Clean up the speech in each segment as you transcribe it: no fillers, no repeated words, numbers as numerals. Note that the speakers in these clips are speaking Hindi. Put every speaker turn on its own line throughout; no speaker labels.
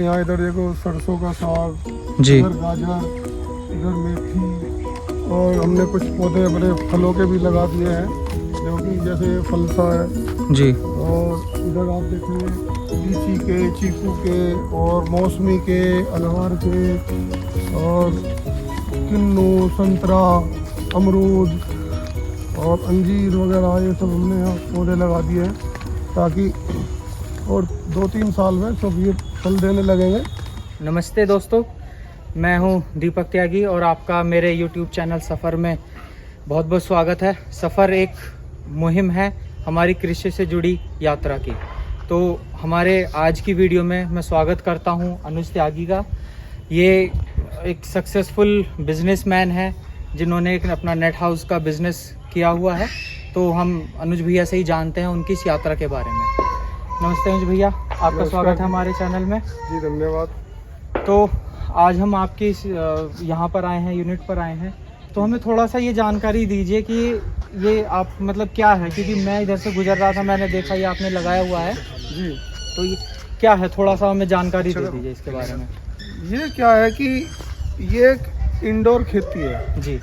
यहाँ इधर देखो सरसों का साग,
जी
इधर गाजर, इधर मेथी, और हमने कुछ पौधे बड़े फलों के भी लगा दिए हैं, जो कि जैसे ये फलसा है।
जी
और इधर आप देखेंगे लीची के, चीकू के, और मौसमी के, अनार के, और किन्नू, संतरा, अमरूद और अंजीर वगैरह, ये सब हमने यहाँ पौधे लगा दिए हैं, ताकि और 2-3 साल में सब ये फल देने लगेंगे।
नमस्ते दोस्तों, मैं हूं दीपक त्यागी और आपका मेरे YouTube चैनल सफ़र में बहुत बहुत स्वागत है। सफ़र एक मुहिम है हमारी कृषि से जुड़ी यात्रा की। तो हमारे आज की वीडियो में मैं स्वागत करता हूं अनुज त्यागी का। ये एक सक्सेसफुल बिजनेसमैन है जिन्होंने एक अपना नेट हाउस का बिज़नेस किया हुआ है। तो हम अनुज भैया से ही जानते हैं उनकी इस यात्रा के बारे में। नमस्ते अनुज भैया, आपका स्वागत है हमारे चैनल में।
जी धन्यवाद।
तो आज हम आपके यहाँ पर आए हैं, यूनिट पर आए हैं, तो हमें थोड़ा सा ये जानकारी दीजिए कि ये आप मतलब क्या है, क्योंकि मैं इधर से गुजर रहा था, मैंने देखा ये आपने लगाया हुआ है
जी,
तो ये क्या है, थोड़ा सा हमें जानकारी दे दीजिए इसके बारे में।
ये क्या है कि ये एक इंडोर खेती है।
जी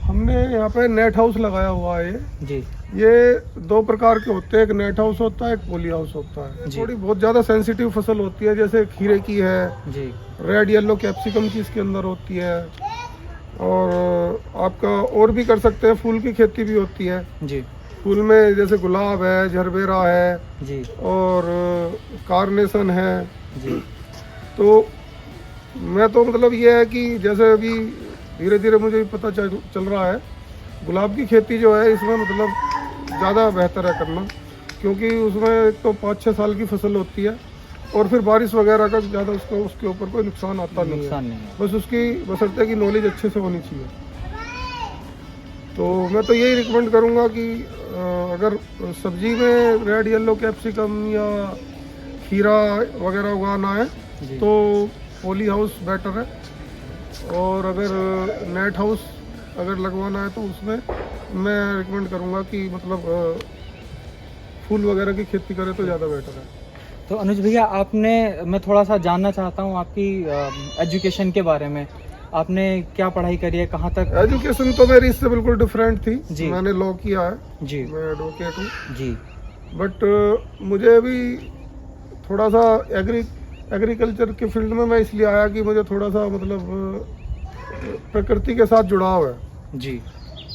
हमने यहाँ पे नेट हाउस लगाया हुआ है।
जी
ये 2 प्रकार के होते हैं, एक नेट हाउस होता है, एक पॉली हाउस होता है।
जी।
थोड़ी बहुत ज़्यादा सेंसिटिव फसल होती है, जैसे खीरे की है,
जी
रेड येलो कैप्सिकम की इसके अंदर होती है, और आपका और भी कर सकते हैं, फूल की खेती भी होती है।
जी
फूल में जैसे गुलाब है, झरबेरा है,
जी
और कार्नेशन है।
जी।
तो मैं तो मतलब ये है कि जैसे अभी धीरे धीरे मुझे भी पता चल रहा है, गुलाब की खेती जो है इसमें मतलब ज़्यादा बेहतर है करना, क्योंकि उसमें एक तो 5-6 साल की फसल होती है, और फिर बारिश वगैरह का ज़्यादा उसके ऊपर कोई नुकसान आता नहीं है। बस उसकी बशर्ते की नॉलेज अच्छे से होनी चाहिए। तो मैं तो यही रिकमेंड करूँगा कि अगर सब्जी में रेड येलो कैप्सिकम या खीरा वगैरह उगाना है तो पॉली हाउस बेटर है, और अगर नेट हाउस अगर लगवाना है तो उसमें मैं रिकमेंड करूँगा कि मतलब फूल वगैरह की खेती करें तो ज़्यादा बेटर है।
तो अनुज भैया मैं थोड़ा सा जानना चाहता हूँ आपकी एजुकेशन के बारे में। आपने क्या पढ़ाई करी है, कहाँ तक?
एजुकेशन तो मेरी इससे बिल्कुल डिफरेंट थी
जी।
मैंने लॉ किया है
जी।
मैं एडवोकेट हूँ
जी।
बट मुझे भी थोड़ा सा एग्रीकल्चर के फील्ड में मैं इसलिए आया कि मुझे थोड़ा सा मतलब प्रकृति के साथ जुड़ाव है
जी।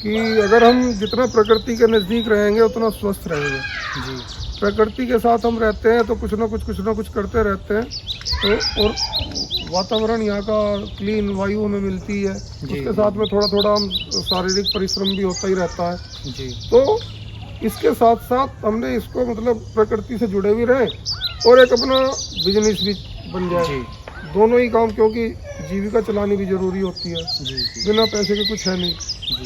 कि अगर हम जितना प्रकृति के नज़दीक रहेंगे उतना स्वस्थ रहेंगे।
जी।
प्रकृति के साथ हम रहते हैं तो कुछ ना कुछ करते रहते हैं, तो और वातावरण यहाँ का क्लीन वायु हमें मिलती है, उसके साथ में थोड़ा थोड़ा हम शारीरिक परिश्रम भी होता ही रहता है।
जी।
तो इसके साथ साथ हमने इसको मतलब प्रकृति से जुड़े भी रहें और एक अपना बिजनेस भी बन जाए।
जी।
दोनों ही काम, क्योंकि जीविका चलानी भी जरूरी होती है।
जी।
बिना पैसे के कुछ है नहीं।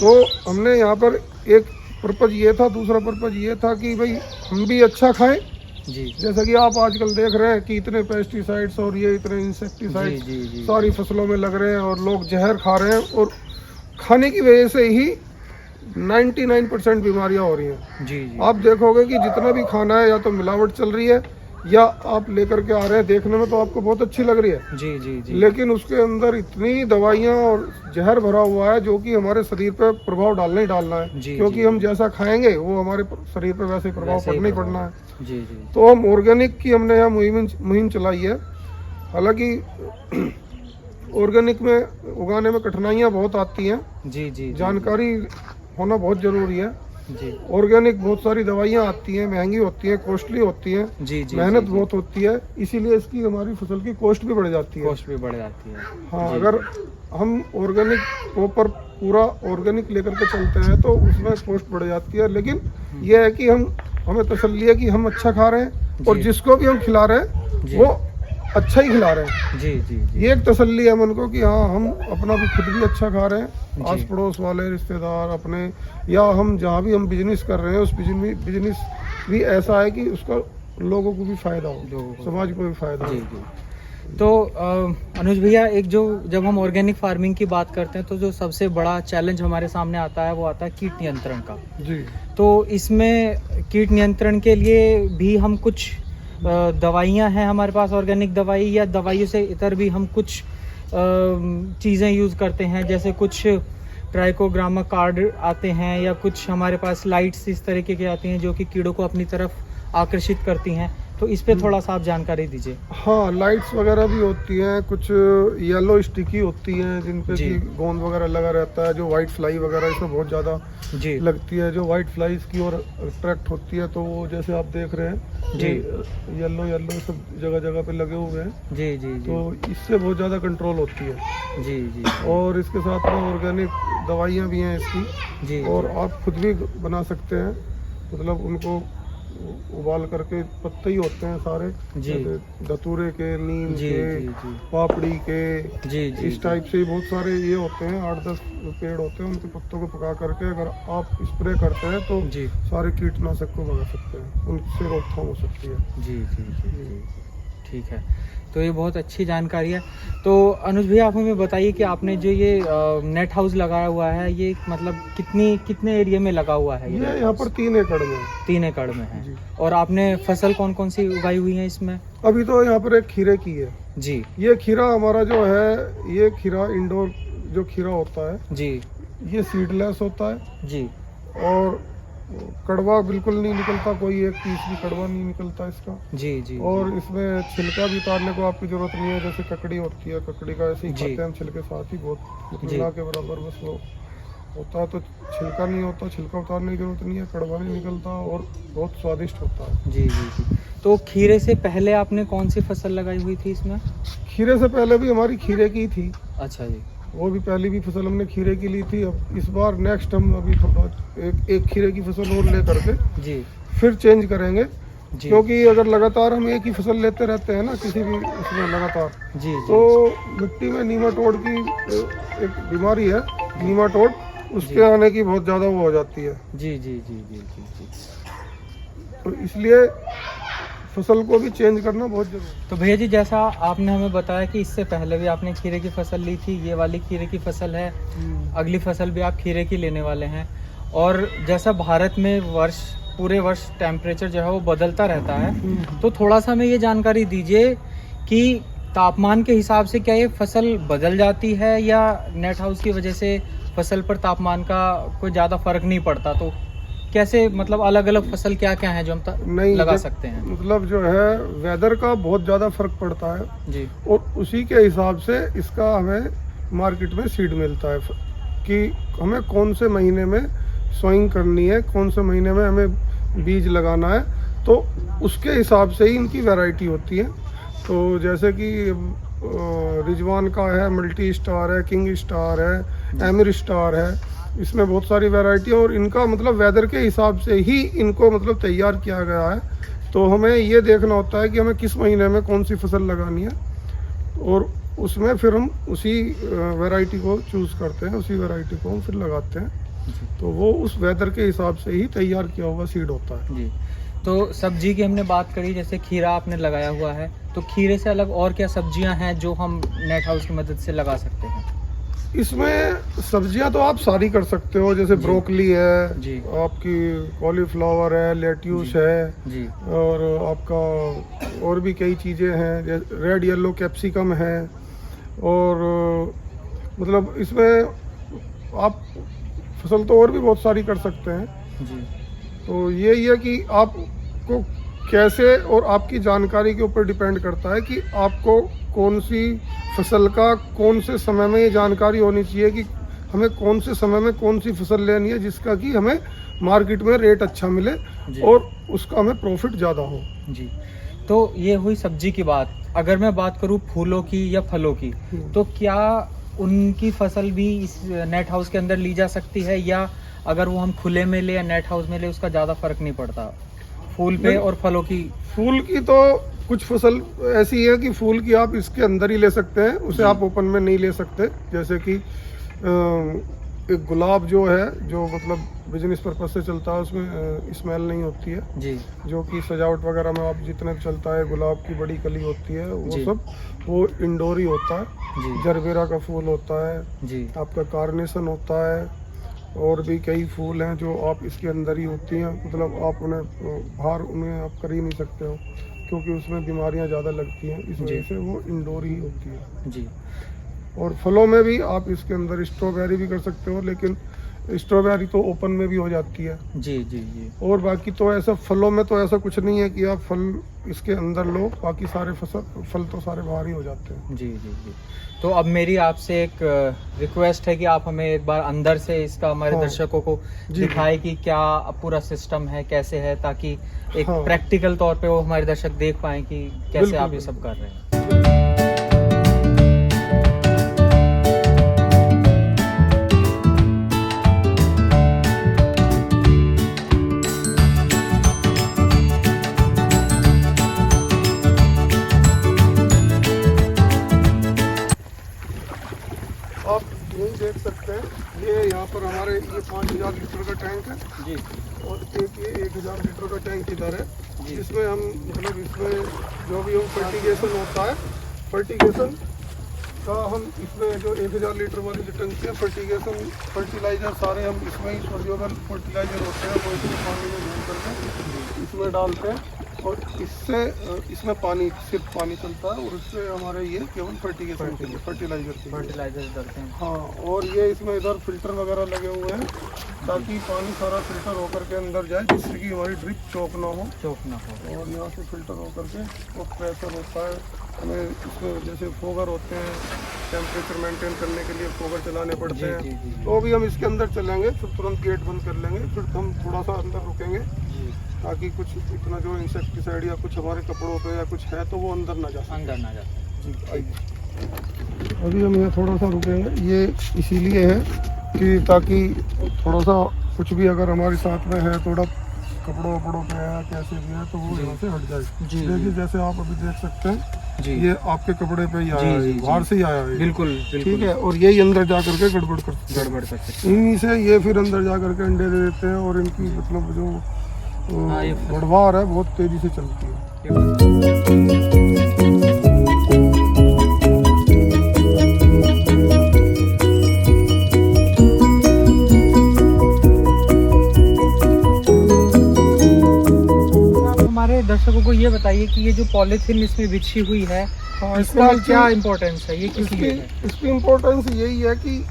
तो हमने यहाँ पर एक पर्पज ये था, दूसरा पर्पज ये था कि भाई हम भी अच्छा खाएं।
जी।
जैसा कि आप आजकल देख रहे हैं कि इतने पेस्टिसाइड्स और ये इतने इंसेक्टिसाइड्स सारी फसलों में लग रहे हैं, और लोग जहर खा रहे हैं, और खाने की वजह से ही 99% बीमारियां हो रही हैं।
जी। जी।
आप देखोगे कि जितना भी खाना है या तो मिलावट चल रही है, या आप लेकर के आ रहे हैं, देखने में तो आपको बहुत अच्छी लग रही है।
जी। जी। जी।
लेकिन उसके अंदर इतनी दवाइयाँ और जहर भरा हुआ है जो कि हमारे शरीर पर प्रभाव डालना ही डालना है। क्योंकि हम जैसा खाएंगे वो हमारे शरीर पर वैसे प्रभाव पड़ना ही पड़ना है।
जी। जी।
तो हम ऑर्गेनिक की हमने यहाँ मुहिम चलाई है। हालांकि ऑर्गेनिक में उगाने में कठिनाइयाँ बहुत आती हैं।
जी। जी।
जानकारी होना बहुत ज़रूरी है।
जी।
ऑर्गेनिक बहुत सारी दवाइयाँ आती हैं, महंगी होती हैं, कॉस्टली होती हैं।
जी। जी।
मेहनत बहुत होती है, इसीलिए इसकी हमारी फसल की कॉस्ट भी बढ़ जाती है।
कॉस्ट भी बढ़ जाती है।
हाँ, अगर हम ऑर्गेनिक प्रॉपर पूरा ऑर्गेनिक लेकर के चलते हैं तो उसमें कॉस्ट बढ़ जाती है। लेकिन यह है कि हमें तसल्ली है कि हम अच्छा खा रहे हैं, और जिसको भी हम खिला रहे हैं वो अच्छा ही खिला रहे हैं।
जी। जी।
ये एक तसल्ली है मन को कि हाँ, हम अपना भी खुद भी अच्छा खा रहे हैं, आस पड़ोस वाले रिश्तेदार अपने, या हम जहाँ भी हम बिजनेस कर रहे हैं उस बिजनेस भी ऐसा है कि उसका लोगों को भी फायदा हो, समाज को भी फायदा हो।
तो अनुज भैया, जब हम ऑर्गेनिक फार्मिंग की बात करते हैं तो जो सबसे बड़ा चैलेंज हमारे सामने आता है वो आता है कीट नियंत्रण का।
जी।
तो इसमें कीट नियंत्रण के लिए भी हम कुछ दवाइयाँ हैं हमारे पास, ऑर्गेनिक दवाई, या दवाइयों से इतर भी हम कुछ चीज़ें यूज़ करते हैं, जैसे कुछ ट्राइकोग्रामा कार्ड आते हैं या कुछ हमारे पास लाइट्स इस तरीके के आती हैं जो कि कीड़ों को अपनी तरफ आकर्षित करती हैं, तो इस पे थोड़ा सा आप जानकारी दीजिए।
हाँ, लाइट्स वगैरह भी होती हैं, कुछ येलो स्टिकी होती हैं जिन पे
जी।
कि गोंद वगैरह लगा रहता है, जो वाइट फ्लाई वगैरह इसमें बहुत ज़्यादा
जी
लगती है, जो वाइट फ्लाइज की ओर अट्रैक्ट होती है। तो वो जैसे आप देख रहे हैं
जी।
येलो येलो सब जगह जगह पे लगे हुए हैं,
जी जी जी
तो इससे बहुत ज़्यादा कंट्रोल होती है।
जी जी
और इसके साथ में ऑर्गेनिक दवाइयाँ भी हैं इसकी,
जी
और आप खुद भी बना सकते हैं, मतलब उनको उबाल करके, पत्ते ही होते हैं सारे,
जी।
जैसे धतूरे के, नीम
जी
के,
जी जी
पापड़ी के,
जी जी
इस टाइप से बहुत सारे ये होते हैं, 8-10 पेड़ होते हैं, उनके पत्तों को पका करके अगर आप स्प्रे करते हैं तो
जी
सारे कीटनाशक को भगा सकते हैं, उनसे रोकथाम हो सकती है।
जी जी जी जी ठीक है। तो ये बहुत अच्छी जानकारी है। तो अनुज भैया, आप हमें बताइए कि आपने जो ये नेट हाउस लगाया हुआ है, ये मतलब कितने एरिया में लगा हुआ है?
ये
नेट
यहाँ
हाउस?
पर 3 एकड़ में है।
3 एकड़ में है।
जी।
और आपने फसल कौन कौन सी उगाई हुई है इसमें?
अभी तो यहाँ पर एक खीरे की है।
जी
ये खीरा हमारा जो है, ये खीरा इंडोर जो खीरा होता है,
जी
ये सीडलेस होता है,
जी
और कड़वा बिल्कुल नहीं निकलता, कोई एक पीस भी कड़वा नहीं निकलता इसका।
जी जी
और इसमें छिलका भी उतारने को आपकी जरूरत नहीं है, जैसे ककड़ी होती है, ककड़ी का ऐसे ही
जी।
खाते हैं हम छिलके साथ ही, बहुत
जी।
ना के बराबर बस वो होता है। तो छिलका नहीं होता, छिलका उतारने की जरूरत नहीं है, कड़वा नहीं निकलता, और बहुत स्वादिष्ट होता है।
जी जी जी। तो खीरे से पहले आपने कौन सी फसल लगाई हुई थी इसमें?
खीरे से पहले भी हमारी खीरे की थी,
अच्छा जी।
वो भी पहली भी फसल हमने खीरे की ली थी। अब इस बार नेक्स्ट हम अभी थोड़ा एक खीरे की फसल और ले करके
जी
फिर चेंज करेंगे,
जी
क्योंकि अगर लगातार हम एक ही फसल लेते रहते हैं ना किसी भी इसमें लगातार,
जी जी
तो मिट्टी में नीमाटोड की एक बीमारी है, नीमाटोड, उसके आने की बहुत ज़्यादा वो हो जाती है।
जी जी जी जी जी जी।
तो इसलिए फसल को भी चेंज करना बहुत जरूरी है।
तो भैया जी, जैसा आपने हमें बताया कि इससे पहले भी आपने खीरे की फसल ली थी, ये वाली खीरे की फसल है, अगली फसल भी आप खीरे की लेने वाले हैं, और जैसा भारत में पूरे वर्ष टेम्परेचर जो है वो बदलता रहता है, तो थोड़ा सा हमें ये जानकारी दीजिए कि तापमान के हिसाब से क्या ये फसल बदल जाती है, या नेट हाउस की वजह से फसल पर तापमान का कोई ज़्यादा फर्क नहीं पड़ता? तो कैसे, मतलब अलग अलग फसल क्या क्या है जो हम
नहीं
लगा सकते हैं?
मतलब जो है वेदर का बहुत ज़्यादा फर्क पड़ता है,
जी
और उसी के हिसाब से इसका हमें मार्केट में सीड मिलता है कि हमें कौन से महीने में सोइंग करनी है, कौन से महीने में हमें बीज लगाना है, तो उसके हिसाब से ही इनकी वैरायटी होती है। तो जैसे कि रिजवान का है, मल्टी स्टार है, किंग स्टार है, एमिर स्टार है, इसमें बहुत सारी वैरायटी है, और इनका मतलब वेदर के हिसाब से ही इनको मतलब तैयार किया गया है। तो हमें ये देखना होता है कि हमें किस महीने में कौन सी फसल लगानी है, और उसमें फिर हम उसी वैरायटी को चूज़ करते हैं, उसी वैरायटी को हम फिर लगाते हैं। तो वो उस वेदर के हिसाब से ही तैयार किया हुआ सीड होता है।
जी। तो सब्जी की हमने बात करी, जैसे खीरा आपने लगाया हुआ है, तो खीरे से अलग और क्या सब्जियां हैं जो हम नेट हाउस की मदद से लगा सकते हैं?
इसमें सब्जियां तो आप सारी कर सकते हो, जैसे
जी।
ब्रोकली है,
जी।
आपकी कॉलीफ्लावर है, लेट्यूस है,
जी
और आपका और भी कई चीज़ें हैं, जैसे रेड येलो कैप्सिकम है, और मतलब इसमें आप फसल तो और भी बहुत सारी कर सकते हैं।
जी
तो यही है कि आपको कैसे, और आपकी जानकारी के ऊपर डिपेंड करता है कि आपको कौन सी फसल का कौन से समय में ये जानकारी होनी चाहिए कि हमें कौन से समय में कौन सी फसल लेनी है, जिसका कि हमें मार्केट में रेट अच्छा मिले
जी।
और उसका हमें प्रॉफिट ज़्यादा हो।
जी। तो ये हुई सब्जी की बात। अगर मैं बात करूँ फूलों की या फलों की, तो क्या उनकी फसल भी इस नेट हाउस के अंदर ली जा सकती है, या अगर वो हम खुले में ले या नेट हाउस में ले उसका ज़्यादा फर्क नहीं पड़ता फूल पे और फलों की?
फूल की तो कुछ फसल ऐसी है कि फूल की आप इसके अंदर ही ले सकते हैं, उसे आप ओपन में नहीं ले सकते। जैसे कि एक गुलाब जो है, जो मतलब बिजनेस पर्पज से चलता है, उसमें स्मेल नहीं होती है,
जी
जो कि सजावट वगैरह में आप जितने चलता है, गुलाब की बड़ी कली होती है, वो
जी।
सब वो इंडोर ही होता है।
जी
जरबेरा का फूल होता है,
जी
आपका कार्नेशन होता है, और भी कई फूल हैं जो आप इसके अंदर ही होती हैं, मतलब आप उन्हें बाहर उन्हें आप कर ही नहीं सकते हो, क्योंकि उसमें बीमारियां ज़्यादा लगती हैं, इस वजह से वो इंडोर ही होती है
जी।
और फलों में भी आप इसके अंदर स्ट्रॉबेरी भी कर सकते हो, लेकिन स्ट्रॉबेरी तो ओपन में भी हो जाती है।
जी जी जी।
और बाकी तो ऐसा फलों में तो ऐसा कुछ नहीं है कि आप फल इसके अंदर लो, बाकी सारे फल तो सारे बाहर ही हो जाते हैं।
जी जी जी। तो अब मेरी आपसे एक रिक्वेस्ट है कि आप हमें एक बार अंदर से इसका हमारे
हाँ।
दर्शकों को
जी,
दिखाएं कि क्या पूरा सिस्टम है, कैसे है, ताकि एक
हाँ।
प्रैक्टिकल तौर पे वो हमारे दर्शक देख पाएं कि कैसे
बिल्कुल,
आप ये सब कर रहे हैं।
आप यही देख सकते हैं, ये यहाँ पर हमारे ये 5000 लीटर का टैंक है
जी
और एक ये 1000 लीटर का टैंक इधर है,
जी।
जिसमें हम मतलब इसमें जो भी हम फर्टिगेशन होता है, फर्टिगेशन का हम इसमें जो 1000 लीटर वाली जो टंकी है, फर्टिलाइजर सारे हम इसमें ही सोल्यूबल फर्टिलाइजर होते हैं, वो इसमें पानी में घोल करके इसमें डालते हैं और इससे इसमें पानी सिर्फ पानी चलता है और इससे हमारे ये केवल फर्टिलाइजर के लिए
फर्टिलाइजर डालते हैं।
हाँ, और ये इसमें इधर फिल्टर वगैरह लगे हुए हैं ताकि पानी सारा फिल्टर होकर के अंदर जाए, जिससे कि हमारी ड्रिप चौक ना हो।
चौक ना हो।
और यहाँ से फिल्टर होकर के वो प्रेशर होता है, हमें इसमें जैसे फोगर होते हैं, टेम्परेचर मेंटेन करने के लिए फोगर चलाने पड़ते हैं,
जी, जी, जी।
तो भी हम इसके अंदर चलेंगे, फिर तुरंत गेट बंद कर लेंगे, फिर हम थोड़ा सा अंदर रुकेंगे
जी।
ताकि कुछ इतना जो इंसेक्टिसाइड या कुछ हमारे कपड़ों पे या कुछ है तो वो अंदर ना जा सके।
अंदर ना जाते।
जी, आइए। अभी हम यहाँ थोड़ा सा रुकेंगे, ये इसीलिए है कि ताकि थोड़ा सा कुछ भी अगर हमारे साथ में है, थोड़ा कपड़ों वपड़ों पे है, कैसे भी है, तो वो यहाँ से हट जाए।
जी,
देखिए जैसे आप अभी देख सकते हैं,
जी।
ये आपके कपड़े पे ही आया
जी,
है,
जी, जी।
बाहर से ही आया है।
बिल्कुल
ठीक
बिल्कुल।
है, और यही अंदर जा करके गड़बड़
गड़बड़ कर सकते
इन्हीं से ये फिर अंदर जा करके अंडे दे देते हैं और इनकी मतलब जो
हाँ, ये
बढ़वार है बहुत तेजी से चलती है।
हैं। हमारे दर्शकों को ये बताइए कि ये जो पॉलीथीन इसमें बिछी हुई है,
हाँ,
इसका
इसको
क्या इम्पोर्टेंस है, ये किस
इसकी
लिए है?
इसकी इम्पोर्टेंस यही है कि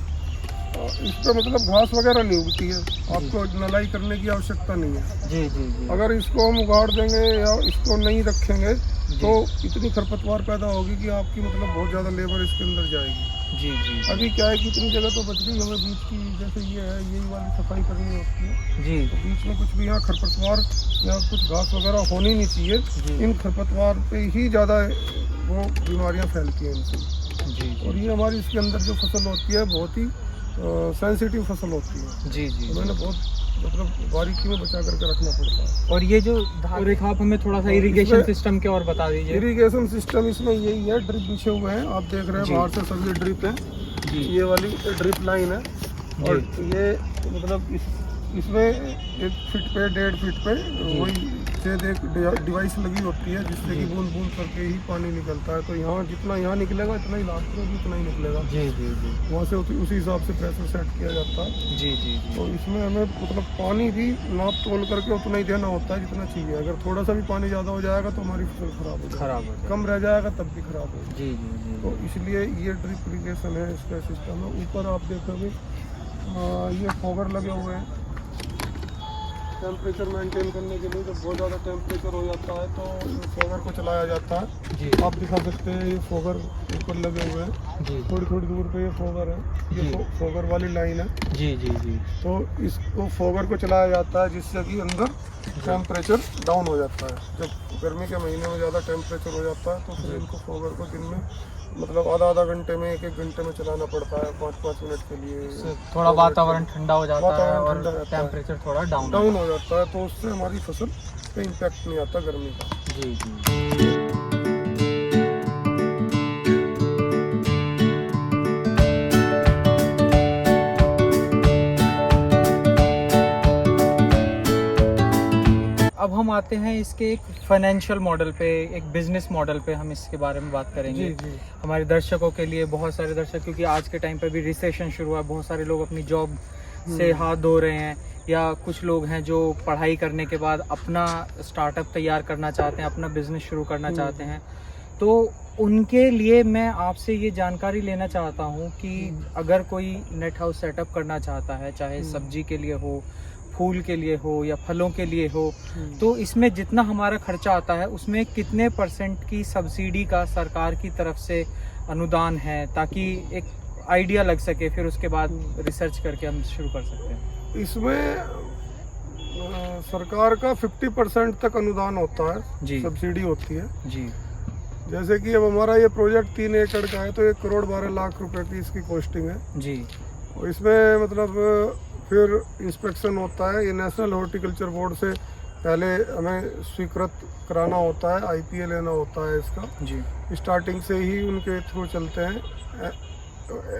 इस पर मतलब घास वगैरह नहीं उगती है, आपको नलाई करने की आवश्यकता नहीं है।
जी जी जी।
अगर इसको हम उगाड़ देंगे या इसको नहीं रखेंगे तो इतनी खरपतवार पैदा होगी कि आपकी मतलब बहुत ज़्यादा लेबर इसके अंदर जाएगी।
जी जी
अभी क्या है कि इतनी जगह तो बच गई, हमें बीच की जैसे ये है, यही वाली सफाई करनी होती है,
जी
तो बीच में कुछ भी यहाँ खरपतवार या कुछ घास वगैरह होनी नहीं
जी।
चाहिए। इन खरपतवार पे ही ज़्यादा वो बीमारियाँ फैलती हैं इनसे।
जी
और ये हमारी इसके अंदर जो फसल होती है बहुत ही सेंसिटिव फसल होती है,
जी जी।
हमें बहुत मतलब बारीकी में बचा करके रखना पड़ता है।
और ये जो और एक आप हमें थोड़ा सा इरिगेशन
इसमें-
सिस्टम के और बता दीजिए।
इरिगेशन सिस्टम इसमें यही है, ड्रिप बिछे हुए हैं, आप देख रहे
जी।
हैं बाहर से सब ये ड्रिप है,
जी
ये वाली ड्रिप लाइन है और ये मतलब इसमें 1 फीट पे 1.5 फीट पे वही छेद एक डिवाइस लगी होती है, जिससे कि बूंद बूंद करके ही पानी निकलता है, तो यहाँ जितना यहाँ निकलेगा इतना ही लास्ट में भी उतना ही निकलेगा।
जी जी जी
वहाँ से उसी हिसाब से प्रेशर सेट किया जाता है।
जी जी
तो इसमें हमें मतलब पानी भी नाप तोल करके उतना ही देना होता है जितना चाहिए। अगर थोड़ा सा भी पानी ज़्यादा हो जाएगा तो हमारी फसल खराब हो जाएगी,
खराब हो जाए।
कम रह जाएगा तब भी खराब होगी।
जी जी जी।
तो इसलिए ये ड्रिप इरिगेशन है, इसका सिस्टम है। ऊपर आप देखोगे ये फोगर लगे हुए हैं टेम्परेचर मेंटेन करने के लिए। जब बहुत ज़्यादा टेम्परेचर हो जाता है तो फोगर को चलाया जाता है।
जी
आप दिखा सकते हैं ये फोगर ऊपर लगे हुए हैं,
जी
थोड़ी थोड़ी दूर पे ये फोगर है, ये
जी।
फोगर वाली लाइन है।
जी जी जी।
तो इसको फोगर को चलाया जाता है जिससे कि अंदर टेम्परेचर डाउन हो जाता है। जब गर्मी के महीने में ज़्यादा टेम्परेचर हो जाता है तो फिर इनको फोगर को दिन में मतलब आधा घंटे में 1 घंटे में चलाना पड़ता है, 5 मिनट के लिए।
थोड़ा वातावरण ठंडा हो जाता है
वातावरण
और
ठंडा रहता है।
टेम्परेचर थोड़ा डाउन
डाउन हो जाता है, तो उससे हमारी फसल पे इम्पैक्ट नहीं आता गर्मी का।
जी जी। अब हम आते हैं इसके एक फाइनेंशियल मॉडल पे, एक बिजनेस मॉडल पे हम इसके बारे में बात करेंगे।
जी जी
हमारे दर्शकों के लिए, बहुत सारे दर्शक, क्योंकि आज के टाइम पे भी रिसेशन शुरू हुआ है, बहुत सारे लोग अपनी जॉब से हाथ धो रहे हैं, या कुछ लोग हैं जो पढ़ाई करने के बाद अपना स्टार्टअप तैयार करना चाहते हैं, अपना बिजनेस शुरू करना चाहते हैं, तो उनके लिए मैं आपसे ये जानकारी लेना चाहता हूँ कि अगर कोई नेट हाउस सेटअप करना चाहता है, चाहे सब्जी के लिए हो, फूल के लिए हो या फलों के लिए हो, तो इसमें जितना हमारा खर्चा आता है उसमें कितने % की सब्सिडी का सरकार की तरफ से अनुदान है, ताकि एक आइडिया लग सके, फिर उसके बाद रिसर्च करके हम शुरू कर सकते हैं।
इसमें सरकार का 50% तक अनुदान होता है
जी।
सब्सिडी होती है
जी
जैसे कि अब हमारा ये प्रोजेक्ट 3 एकड़ का है तो 1 करोड़ 12 लाख रुपए की इसकी कॉस्टिंग है।
जी।
और इसमें मतलब फिर इंस्पेक्शन होता है, ये नेशनल हॉर्टिकल्चर बोर्ड से पहले हमें स्वीकृत कराना होता है, IPA लेना होता है इसका।
जी।
स्टार्टिंग से ही उनके थ्रू चलते हैं,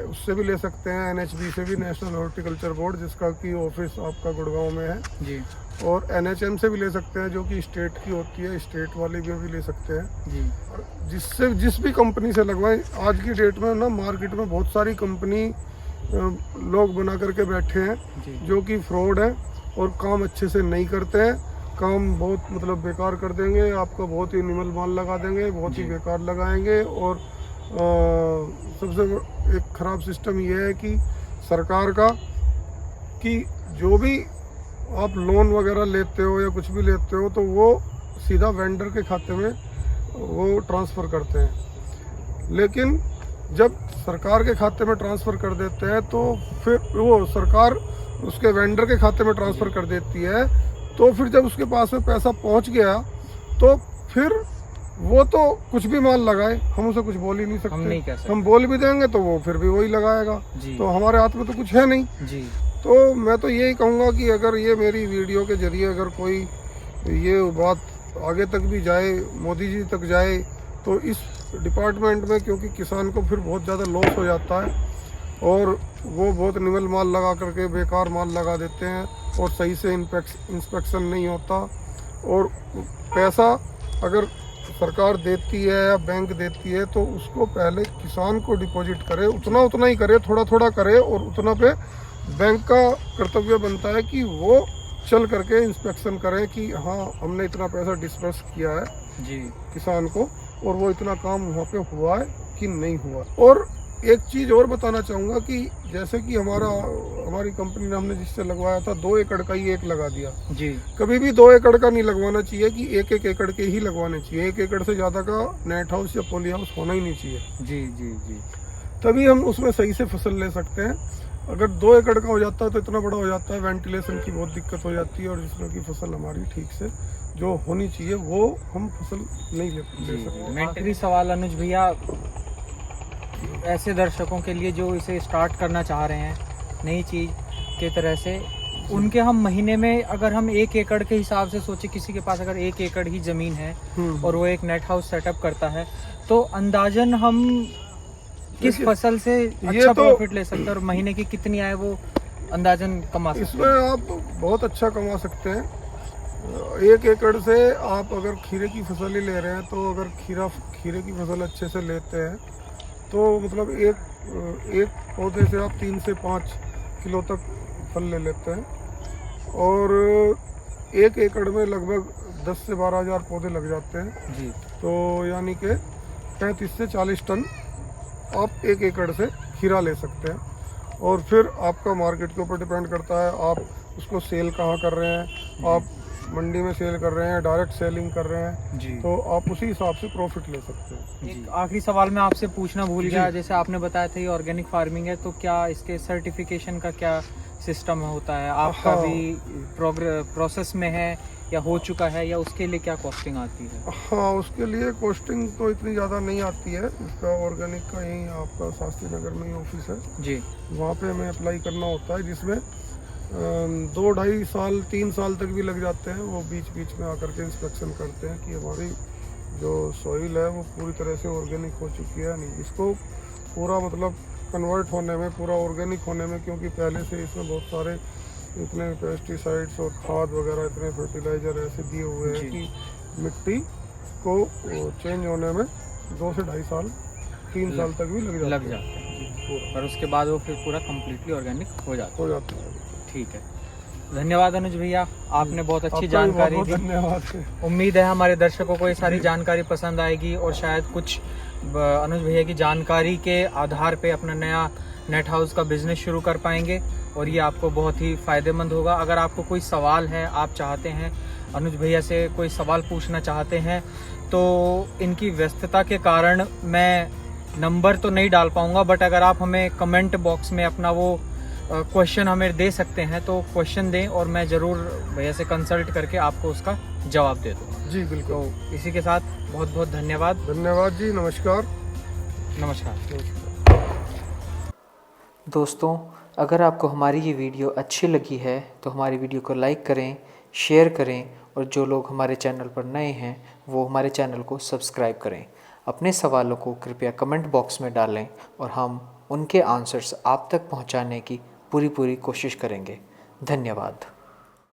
उससे भी ले सकते हैं, NHB से भी, नेशनल हॉर्टिकल्चर बोर्ड, जिसका की ऑफिस आपका गुड़गांव में है।
जी।
और NHM से भी ले सकते हैं, जो कि स्टेट की होती है, स्टेट वाले भी ले सकते हैं।
जी।
जिस भी कंपनी से लगवाएं, आज की डेट में ना मार्केट में बहुत सारी कंपनी लोग बना करके बैठे हैं जो कि फ्रॉड है और काम अच्छे से नहीं करते हैं, काम बहुत मतलब बेकार कर देंगे, आपका बहुत ही निमल माल लगा देंगे, बहुत ही बेकार लगाएंगे। और सबसे एक ख़राब सिस्टम ये है कि सरकार का, कि जो भी आप लोन वगैरह लेते हो या कुछ भी लेते हो तो वो सीधा वेंडर के खाते में वो ट्रांसफ़र करते हैं, लेकिन जब सरकार के खाते में ट्रांसफ़र कर देते हैं तो फिर वो सरकार उसके वेंडर के खाते में ट्रांसफ़र कर देती है, तो फिर जब उसके पास में पैसा पहुंच गया तो फिर वो तो कुछ भी माल लगाए, हम उसे कुछ बोल ही नहीं सकते।
हम नहीं कह सकते।
हम बोल भी देंगे तो वो फिर भी वही लगाएगा, तो हमारे हाथ में तो कुछ है नहीं।
जी।
तो मैं तो यही कहूँगा कि अगर ये मेरी वीडियो के जरिए अगर कोई ये बात आगे तक भी जाए, मोदी जी तक जाए, तो इस डिपार्टमेंट में, क्योंकि किसान को फिर बहुत ज़्यादा लॉस हो जाता है और वो बहुत निमल माल लगा करके बेकार माल लगा देते हैं और सही से इंस्पेक्शन नहीं होता। और पैसा अगर सरकार देती है या बैंक देती है तो उसको पहले किसान को डिपॉजिट करे, उतना ही करे, थोड़ा करे, और उतना पे बैंक का कर्तव्य बनता है कि वो चल करके इंस्पेक्शन करें कि हाँ हमने इतना पैसा डिस्बर्स किया है
जी
किसान को, और वो इतना काम वहाँ पे हुआ है कि नहीं हुआ। और एक चीज़ और बताना चाहूँगा कि जैसे कि हमारी कंपनी ने, हमने जिससे लगवाया था 2 एकड़ का ही एक लगा दिया।
जी।
कभी भी 2 एकड़ का नहीं लगवाना चाहिए, कि 1-1 एकड़ के ही लगवाने चाहिए। 1 एकड़ से ज़्यादा का नेट हाउस या पॉली हाउस होना ही नहीं चाहिए।
जी। जी। जी।
तभी हम उसमें सही से फसल ले सकते हैं। अगर 2 एकड़ का हो जाता है तो इतना बड़ा हो जाता है, वेंटिलेशन की बहुत दिक्कत हो जाती है, और जिसमें कि फसल हमारी ठीक से जो होनी चाहिए वो हम फसल नहीं ले सकते।
आखिरी सवाल अनुज भैया, ऐसे दर्शकों के लिए जो इसे स्टार्ट करना चाह रहे हैं नई चीज़ के तरह से, उनके हम महीने में अगर हम 1 एकड़ के हिसाब से सोचे, किसी के पास अगर 1 एकड़ ही ज़मीन है और वो एक नेट हाउस सेटअप करता है, तो अंदाजन हम किस फसल से अच्छा प्रॉफिट ले सकते हैं और महीने की कितनी आय वो अंदाजन कमा सकते हैं?
इसमें आप बहुत अच्छा कमा सकते हैं। 1 एकड़ से आप अगर खीरे की फसल ही ले रहे हैं तो अगर खीरे की फसल अच्छे से लेते हैं तो मतलब एक पौधे से आप 3 से 5 किलो तक फल ले लेते हैं, और 1 एकड़ में लगभग 10 से 12 हज़ार पौधे लग जाते हैं
जी।
तो यानी कि 35 से 40 टन आप 1 एकड़ से खीरा ले सकते हैं। और फिर आपका मार्केट के ऊपर डिपेंड करता है, आप उसको सेल कहाँ कर रहे हैं, आप मंडी में सेल कर रहे हैं, डायरेक्ट सेलिंग कर रहे हैं जी, तो आप उसी हिसाब से प्रॉफिट ले सकते हैं।
एक आखिरी सवाल मैं आपसे पूछना भूल गया, जैसे आपने बताया था ये ऑर्गेनिक फार्मिंग है, तो क्या इसके सर्टिफिकेशन का क्या सिस्टम होता है? आपका भी प्रोसेस में है या हो चुका है, या उसके लिए क्या कॉस्टिंग आती है?
हाँ, उसके लिए कॉस्टिंग तो इतनी ज़्यादा नहीं आती है। इसका ऑर्गेनिक का यहीं आपका शास्त्री नगर में ही ऑफिस है जी, वहाँ पे हमें अप्लाई करना होता है, जिसमें 2 ढाई साल 3 साल तक भी लग जाते हैं। वो बीच बीच में आकर के इंस्पेक्शन करते हैं कि हमारी जो सॉइल है वो पूरी तरह से ऑर्गेनिक हो चुकी है नहीं, इसको पूरा मतलब कन्वर्ट होने में, पूरा ऑर्गेनिक होने में, क्योंकि पहले से इसमें बहुत सारे इतने पेस्टिसाइड्स और खाद वगैरह, इतने फर्टिलाइज़र ऐसे दिए हुए हैं कि मिट्टी को चेंज होने में 2 से ढाई साल 3 साल तक भी लग जाते हैं।
और उसके बाद वो फिर पूरा कम्प्लीटली ऑर्गेनिक हो जाता है। ठीक है, धन्यवाद अनुज भैया, आपने बहुत अच्छी
आपका भी
जानकारी
बहुत
दी।
धन्यवाद।
उम्मीद है हमारे दर्शकों को ये सारी जानकारी पसंद आएगी और शायद कुछ अनुज भैया की जानकारी के आधार पे अपना नया नेट हाउस का बिजनेस शुरू कर पाएंगे और ये आपको बहुत ही फ़ायदेमंद होगा। अगर आपको कोई सवाल है, आप चाहते हैं अनुज भैया से कोई सवाल पूछना चाहते हैं, तो इनकी व्यस्तता के कारण मैं नंबर तो नहीं डाल पाऊँगा, बट अगर आप हमें कमेंट बॉक्स में अपना वो क्वेश्चन हमें दे सकते हैं तो क्वेश्चन दें और मैं ज़रूर भैया से कंसल्ट करके आपको उसका जवाब दे दूँगा।
जी बिल्कुल।
तो इसी के साथ बहुत बहुत धन्यवाद।
धन्यवाद जी, नमस्कार।
नमस्कार दोस्तों, अगर आपको हमारी ये वीडियो अच्छी लगी है तो हमारी वीडियो को लाइक करें, शेयर करें और जो लोग हमारे चैनल पर नए हैं वो हमारे चैनल को सब्सक्राइब करें। अपने सवालों को कृपया कमेंट बॉक्स में डालें और हम उनके आंसर्स आप तक पहुंचाने की पूरी कोशिश करेंगे। धन्यवाद।